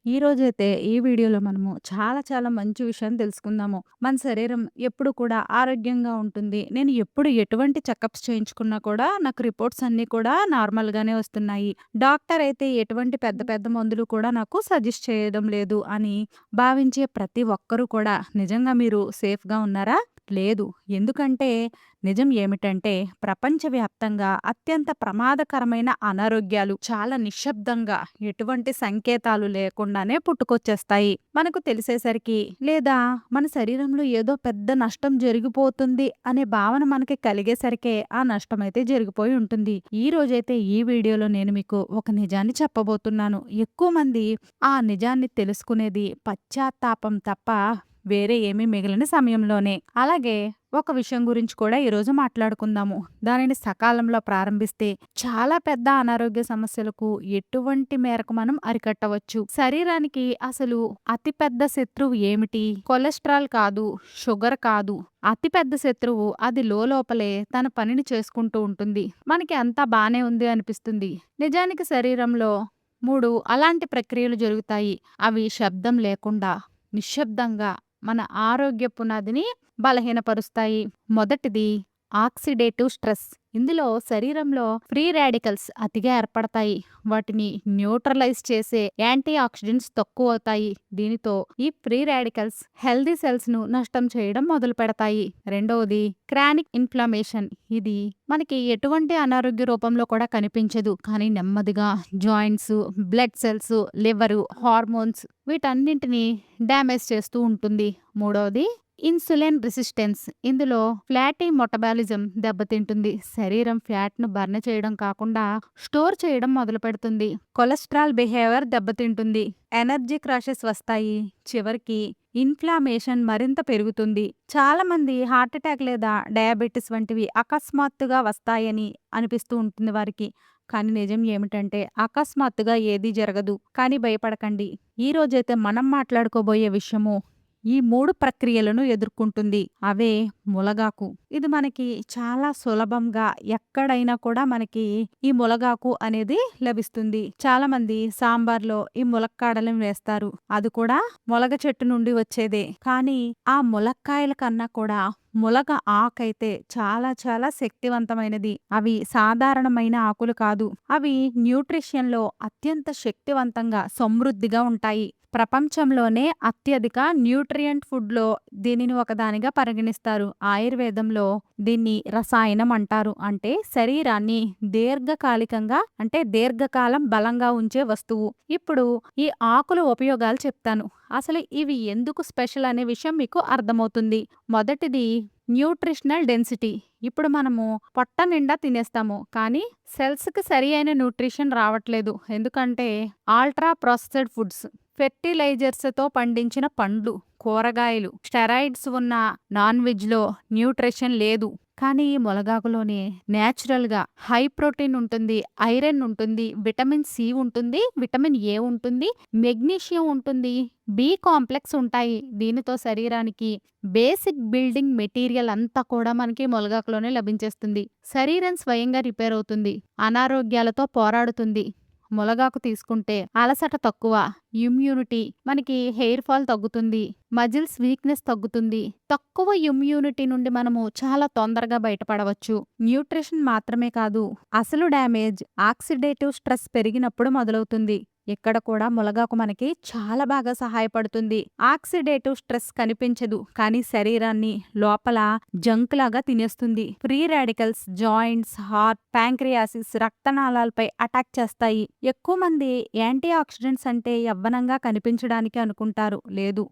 ఈ రోజైతే ఈ వీడియోలో మనము చాలా మంచి విషయం తెలుసుకుందాము. మన శరీరం ఎప్పుడు కూడా ఆరోగ్యంగా ఉంటుంది. నేను ఎప్పుడు ఎటువంటి చెకప్స్ చేయించుకున్నా కూడా నాకు రిపోర్ట్స్ అన్నీ కూడా నార్మల్‌గానే వస్తున్నాయి. డాక్టర్ అయితే ఎటువంటి పెద్ద మందులు కూడా నాకు సజెస్ట్ చేయడం లేదు అని భావించే ప్రతి ఒక్కరు కూడా నిజంగా మీరు సేఫ్‌గా ఉన్నారా? లేదు. ఎందుకంటే నిజం ఏమిటంటే ప్రపంచవ్యాప్తంగా అత్యంత ప్రమాదకరమైన అనారోగ్యాలు చాలా నిశ్శబ్దంగా ఎటువంటి సంకేతాలు లేకుండానే పుట్టుకొచ్చేస్తాయి. మనకు తెలిసేసరికి లేదా మన శరీరంలో ఏదో పెద్ద నష్టం జరిగిపోతుంది అనే భావన మనకి కలిగేసరికే ఆ నష్టం అయితే జరిగిపోయి ఉంటుంది. ఈ రోజైతే ఈ వీడియోలో నేను మీకు ఒక నిజాన్ని చెప్పబోతున్నాను. ఎక్కువ మంది ఆ నిజాన్ని తెలుసుకునేది పశ్చాత్తాపం తప్ప వేరే ఏమీ మిగిలిన సమయంలోనే. అలాగే ఒక విషయం గురించి కూడా ఈరోజు మాట్లాడుకుందాము. దానిని సకాలంలో ప్రారంభిస్తే చాలా పెద్ద అనారోగ్య సమస్యలకు ఎటువంటి మేరకు మనం అరికట్టవచ్చు. శరీరానికి అసలు అతి పెద్ద శత్రువు ఏమిటి? కొలెస్ట్రాల్ కాదు, షుగర్ కాదు. అతి పెద్ద శత్రువు అది లోపలే తన పనిని చేసుకుంటూ ఉంటుంది. మనకి అంతా బానే ఉంది అనిపిస్తుంది. నిజానికి శరీరంలో 3 అలాంటి ప్రక్రియలు జరుగుతాయి. అవి శబ్దం లేకుండా, నిశ్శబ్దంగా మన ఆరోగ్య పునాదిని బలహీనపరుస్తాయి. మొదటిది ఆక్సిడేటివ్ స్ట్రెస్. ఇందులో శరీరంలో ఫ్రీ రాడికల్స్ అతిగా ఏర్పడతాయి. వాటిని న్యూట్రలైజ్ చేసే యాంటీ ఆక్సిడెంట్స్ తక్కువవుతాయి. దీనితో ఈ ఫ్రీ రాడికల్స్ హెల్దీ సెల్స్ ను నష్టం చేయడం మొదలు పెడతాయి. రెండవది క్రానిక్ ఇన్ఫ్లమేషన్. ఇది మనకి ఎటువంటి అనారోగ్య రూపంలో కూడా కనిపించదు. కానీ నెమ్మదిగా joints, blood cells, liver, hormones వీటన్నింటినీ డ్యామేజ్ చేస్తూ ఉంటుంది. మూడవది ఇన్సులిన్ రెసిస్టెన్స్. ఇందులో ఫ్లాటీ మెటబాలిజం దెబ్బతింటుంది. శరీరం ఫ్యాట్‌ను బర్న్ చేయడం కాకుండా స్టోర్ చేయడం మొదలుపెడుతుంది. కొలెస్ట్రాల్ బిహేవియర్ దెబ్బతింటుంది. ఎనర్జీ క్రాషెస్ వస్తాయి. చివరికి ఇన్‌ఫ్లమేషన్ మరింత పెరుగుతుంది. చాలామంది హార్ట్ అటాక్ లేదా డయాబెటిస్ వంటివి అకస్మాత్తుగా వస్తాయని అనిపిస్తూ ఉంటుంది వారికి. కానీ నిజం ఏమిటంటే అకస్మాత్తుగా ఏదీ జరగదు. కానీ భయపడకండి. ఈ రోజైతే మనం మాట్లాడుకోబోయే విషయము ఈ 3 ప్రక్రియలను ఎదుర్కొంటుంది. అవే ములగాకు. ఇది మనకి చాలా సులభంగా ఎక్కడైనా కూడా మనకి ఈ ములగాకు అనేది లభిస్తుంది. చాలామంది సాంబార్‌లో ఈ ములక్కాడలను వేస్తారు. అది కూడా ములగ చెట్టు నుండి వచ్చేదే. కానీ ఆ ములక్కాయల కన్నా కూడా ములగ ఆకైతే చాలా శక్తివంతమైనది. అవి సాధారణమైన ఆకులు కాదు. అవి న్యూట్రిషన్‌లో అత్యంత శక్తివంతంగా, సమృద్ధిగా ఉంటాయి. ప్రపంచంలోనే అత్యధిక న్యూట్రియంట్ ఫుడ్‌లో దీనిని ఒకదానిగా పరిగణిస్తారు. ఆయుర్వేదంలో దీన్ని రసాయనం అంటారు. అంటే శరీరాన్ని దీర్ఘకాలం బలంగా ఉంచే వస్తువు. ఇప్పుడు ఈ ఆకుల ఉపయోగాలు చెప్తాను. అసలు ఇవి ఎందుకు స్పెషల్ అనే విషయం మీకు అర్థమవుతుంది. మొదటిది న్యూట్రిషనల్ డెన్సిటీ. ఇప్పుడు మనము పొట్ట నిండా తినేస్తాము. కానీ సెల్స్‌కి సరి అయిన న్యూట్రిషన్ రావట్లేదు. ఎందుకంటే అల్ట్రా ప్రాసెస్డ్ ఫుడ్స్, ఫెర్టిలైజర్స్‌తో పండించిన పండ్లు, కూరగాయలు, స్టెరాయిడ్స్ ఉన్న నాన్ వెజ్‌లో న్యూట్రిషన్ లేదు. కానీ ఈ ములగాకులోనే నేచురల్‌గా హై ప్రోటీన్ ఉంటుంది, ఐరన్ ఉంటుంది, విటమిన్ సి ఉంటుంది, విటమిన్ ఏ ఉంటుంది, మెగ్నీషియం ఉంటుంది, బి కాంప్లెక్స్ ఉంటాయి. దీనితో శరీరానికి బేసిక్ బిల్డింగ్ మెటీరియల్ అంతా కూడా మనకి ములగాకులోనే లభించేస్తుంది. శరీరం స్వయంగా రిపేర్ అవుతుంది. అనారోగ్యాలతో పోరాడుతుంది. ములగాకు తీసుకుంటే అలసట తక్కువ, ఇమ్యూనిటీ, మనకి హెయిర్ ఫాల్ తగ్గుతుంది, మజిల్స్ వీక్నెస్ తగ్గుతుంది. తక్కువ ఇమ్యూనిటీ నుండి మనము చాలా తొందరగా బయటపడవచ్చు. న్యూట్రిషన్ మాత్రమే కాదు, అసలు డ్యామేజ్ ఆక్సిడేటివ్ స్ట్రెస్ పెరిగినప్పుడు మొదలవుతుంది. ఇక్కడ కూడా ములగాకు మనకి చాలా బాగా సహాయపడుతుంది. ఆక్సిడేటివ్ స్ట్రెస్ కనిపించదు, కానీ శరీరాన్ని లోపల జంక్ లాగా తినేస్తుంది. Free radicals joints, heart, pancreas, రక్తనాళాలపై అటాక్ చేస్తాయి. ఎక్కువ మంది యాంటీ ఆక్సిడెంట్స్ అంటే యవ్వనంగా కనిపించడానికి అనుకుంటారు. లేదు,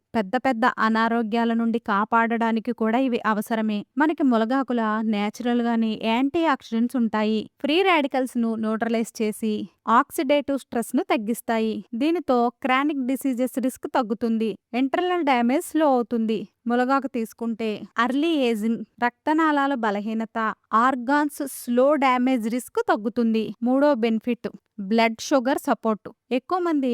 పెద్ద అనారోగ్యాల నుండి కాపాడడానికి కూడా ఇవి అవసరమే. మనకి ములగాకుల నేచురల్ గానే యాంటీ ఆక్సిడెంట్స్ ఉంటాయి. ఫ్రీ రాడికల్స్ ను న్యూట్రలైజ్ చేసి ఆక్సిడేటివ్ స్ట్రెస్ ను తగ్గిస్తాయి. దీనితో క్రానిక్ డిసీజెస్ రిస్క్ తగ్గుతుంది. ఇంటర్నల్ డ్యామేజ్ స్లో అవుతుంది. ములగాకు తీసుకుంటే అర్లీ ఏజింగ్, రక్తనాళాల బలహీనత, ఆర్గాన్స్ స్లో డ్యామేజ్ రిస్క్ తగ్గుతుంది. మూడో బెనిఫిట్ బ్లడ్ షుగర్ సపోర్ట్. ఎక్కువ మంది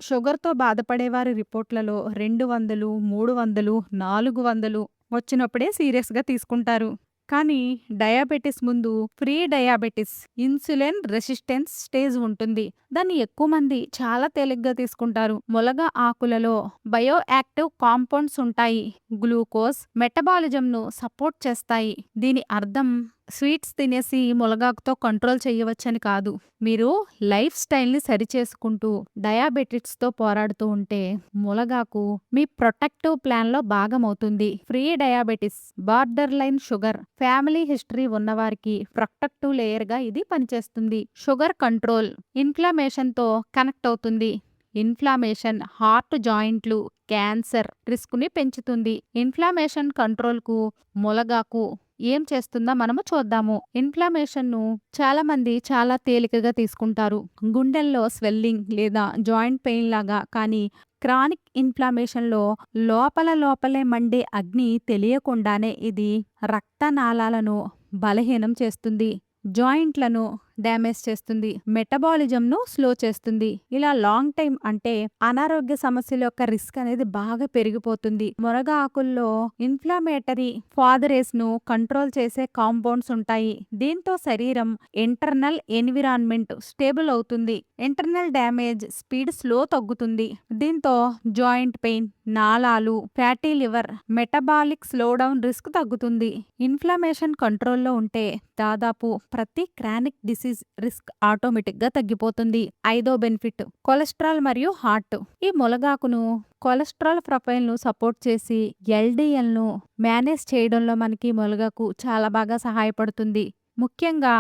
షుగర్‌తో బాధపడేవారి రిపోర్ట్‌లలో 200, 300, 400 వచ్చినప్పుడే సీరియస్‌గా తీసుకుంటారు. కానీ డయాబెటిస్ ముందు pre diabetes insulin resistance stage ఉంటుంది. దాన్ని ఎక్కువ మంది చాలా తేలిగ్గా తీసుకుంటారు. ములగ ఆకులలో బయో యాక్టివ్ కాంపౌండ్స్ ఉంటాయి. గ్లూకోజ్ మెటబాలిజంను సపోర్ట్ చేస్తాయి. దీని అర్థం స్వీట్స్ తినేసి ములగాకుతో కంట్రోల్ చేయవచ్చని కాదు. మీరు లైఫ్ స్టైల్ని సరిచేసుకుంటూ డయాబెటిక్స్తో పోరాడుతూ ఉంటే ములగాకు మీ ప్రొటెక్టివ్ ప్లాన్లో భాగమవుతుంది. Pre diabetes, borderline sugar, family history ఉన్నవారికి ప్రొటెక్టివ్ లేయర్గా ఇది పనిచేస్తుంది. షుగర్ కంట్రోల్ ఇన్ఫ్లమేషన్తో కనెక్ట్ అవుతుంది. ఇన్ఫ్లమేషన్ హార్ట్ జాయింట్లు, క్యాన్సర్ రిస్క్ని పెంచుతుంది. ఇన్ఫ్లమేషన్ కంట్రోల్కు ములగాకు ఏం చేస్తుందో మనము చూద్దాము. ఇన్ఫ్లమేషన్ను చాలా మంది చాలా తేలికగా తీసుకుంటారు. గుండెల్లో స్వెల్లింగ్ లేదా జాయింట్ పెయిన్ లాగా. కానీ క్రానిక్ ఇన్ఫ్లమేషన్లో లోపలే మండే అగ్ని తెలియకుండానే ఇది రక్తనాళాలను బలహీనం చేస్తుంది, జాయింట్లను డ్యామేజ్ చేస్తుంది, మెటబాలిజంను స్లో చేస్తుంది. ఇలా లాంగ్ టైం అంటే అనారోగ్య సమస్యల యొక్క రిస్క్ అనేది బాగా పెరిగిపోతుంది. మునగ ఆకుల్లో ఇన్ఫ్లమేటరీ ఫాదరేస్ ను కంట్రోల్ చేసే కాంపౌండ్స్ ఉంటాయి. దీంతో శరీరం ఇంటర్నల్ ఎన్విరాన్మెంట్ స్టేబుల్ అవుతుంది. ఇంటర్నల్ డ్యామేజ్ స్పీడ్ స్లో తగ్గుతుంది. దీంతో జాయింట్ పెయిన్, నాళాలు, fatty liver, metabolic slowdown risk తగ్గుతుంది. ఇన్ఫ్లమేషన్ కంట్రోల్లో ఉంటే దాదాపు ప్రతి క్రానిక్ డిసీజ్ రిస్క్ ఆటోమేటిక్ గా తగ్గిపోతుంది. 5వ బెనిఫిట్ కొలెస్ట్రాల్ మరియు హార్ట్. ఈ ములగాకును కొలెస్ట్రాల్ ప్రొఫైల్ ను సపోర్ట్ చేసి ఎల్డిఎల్ ను మేనేజ్ చేయడంలో మనకి ములగాకు చాలా బాగా సహాయపడుతుంది. ముఖ్యంగా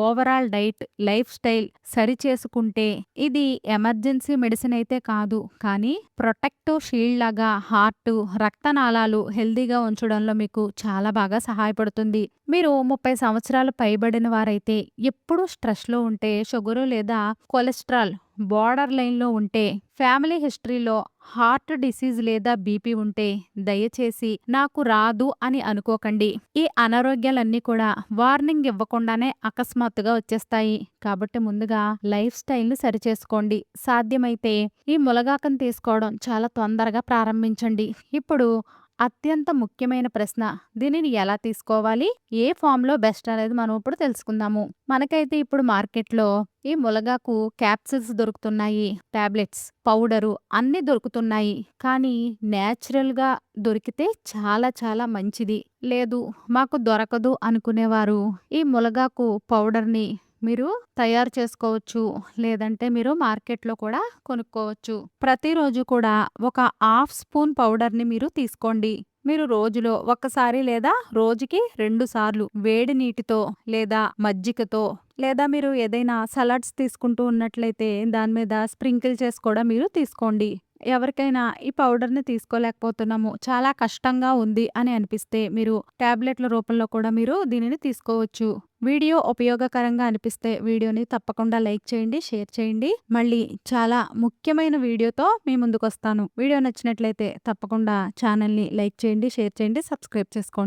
ఓవరాల్ డైట్, లైఫ్ స్టైల్ సరిచేసుకుంటే ఇది ఎమర్జెన్సీ మెడిసిన్ అయితే కాదు, కానీ ప్రొటెక్టివ్ షీల్డ్ లాగా హార్ట్, రక్తనాళాలు హెల్దీగా ఉంచడంలో మీకు చాలా బాగా సహాయపడుతుంది. మీరు 30 సంవత్సరాలు పైబడిన వారైతే, ఎప్పుడూ స్ట్రెస్లో ఉంటే, షుగరు లేదా కొలెస్ట్రాల్ బార్డర్ లైన్లో ఉంటే, ఫ్యామిలీ హిస్టరీలో హార్ట్ డిసీజ్ లేదా బీపీ ఉంటే దయచేసి నాకు రాదు అని అనుకోకండి. ఈ అనారోగ్యాలన్నీ కూడా వార్నింగ్ ఇవ్వకుండానే అకస్మాత్తుగా వచ్చేస్తాయి. కాబట్టి ముందుగా లైఫ్ స్టైల్ని సరిచేసుకోండి. సాధ్యమైతే ఈ ములగాకను తీసుకోవడం చాలా తొందరగా ప్రారంభించండి. ఇప్పుడు అత్యంత ముఖ్యమైన ప్రశ్న, దీనిని ఎలా తీసుకోవాలి, ఏ ఫామ్లో బెస్ట్ అనేది మనం ఇప్పుడు తెలుసుకుందాము. మనకైతే ఇప్పుడు మార్కెట్లో ఈ ములగాకు క్యాప్సిల్స్ దొరుకుతున్నాయి, టాబ్లెట్స్, పౌడరు అన్నీ దొరుకుతున్నాయి. కానీ న్యాచురల్గా దొరికితే చాలా చాలా మంచిది. లేదు మాకు దొరకదు అనుకునేవారు ఈ ములగాకు పౌడర్ని మీరు తయారు చేసుకోవచ్చు. లేదంటే మీరు మార్కెట్లో కూడా కొనుక్కోవచ్చు. ప్రతిరోజు కూడా ఒక హాఫ్ స్పూన్ పౌడర్ని మీరు తీసుకోండి. మీరు రోజులో ఒక్కసారి లేదా రోజుకి 2 సార్లు వేడి నీటితో లేదా మజ్జిగతో, లేదా మీరు ఏదైనా సలాడ్స్ తీసుకుంటూ ఉన్నట్లయితే దాని మీద స్ప్రింకిల్ చేసి కూడా మీరు తీసుకోండి. ఎవరికైనా ఈ పౌడర్ని తీసుకోలేకపోతున్నాము, చాలా కష్టంగా ఉంది అని అనిపిస్తే మీరు టాబ్లెట్ల రూపంలో కూడా మీరు దీనిని తీసుకోవచ్చు. వీడియో ఉపయోగకరంగా అనిపిస్తే వీడియోని తప్పకుండా లైక్ చేయండి, షేర్ చేయండి. మళ్ళీ చాలా ముఖ్యమైన వీడియోతో మీ ముందుకు వస్తాను. వీడియో నచ్చినట్లయితే తప్పకుండా ఛానల్ని లైక్ చేయండి, షేర్ చేయండి, సబ్స్క్రైబ్ చేసుకోండి.